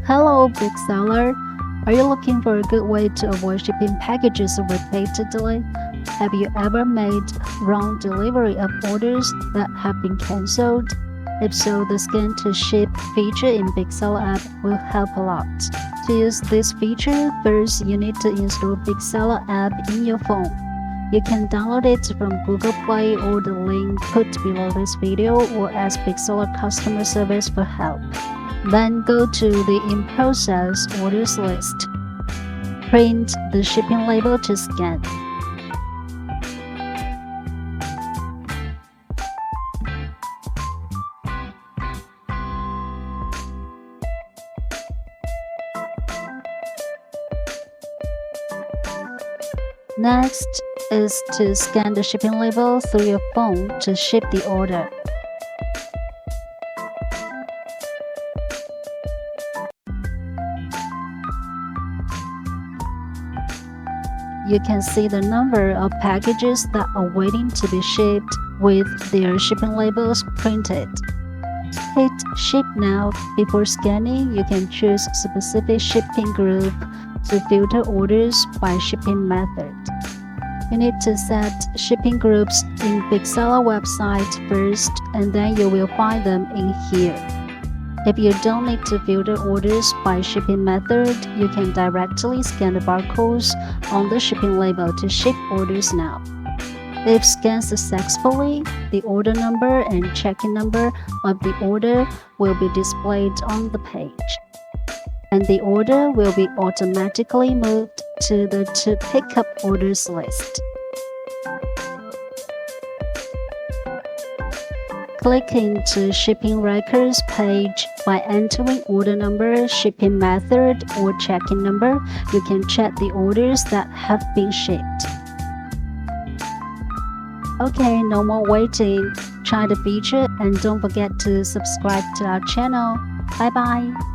Hello, BigSeller. Are you looking for a good way to avoid shipping packages repeatedly? Have you ever made wrong delivery of orders that have been cancelled? If so, the Scan to Ship feature in BigSeller app will help a lot. To use this feature, first you need to install BigSeller app in your phone. You can download it from Google Play or the link put below this video or ask BigSeller customer service for help. Then go to the In Process Orders list. Print the shipping label to scan. Next is to scan the shipping label through your phone to ship the order. You can see the number of packages that are waiting to be shipped with their shipping labels printed. Hit Ship Now. Before scanning, you can choose a specific shipping group to filter orders by shipping method. You need to set shipping groups in BigSeller website first, and then you will find them in here. If you don't need to filter orders by shipping method, you can directly scan the barcodes on the shipping label to ship orders now. If scanned successfully, the order number and tracking number of the order will be displayed on the page, and the order will be automatically moved to the To Pick Up Orders list. Click into Shipping Records page. By entering order number, shipping method, or tracking number, you can check the orders that have been shipped. Okay, no more waiting. Try the feature and don't forget to subscribe to our channel. Bye bye.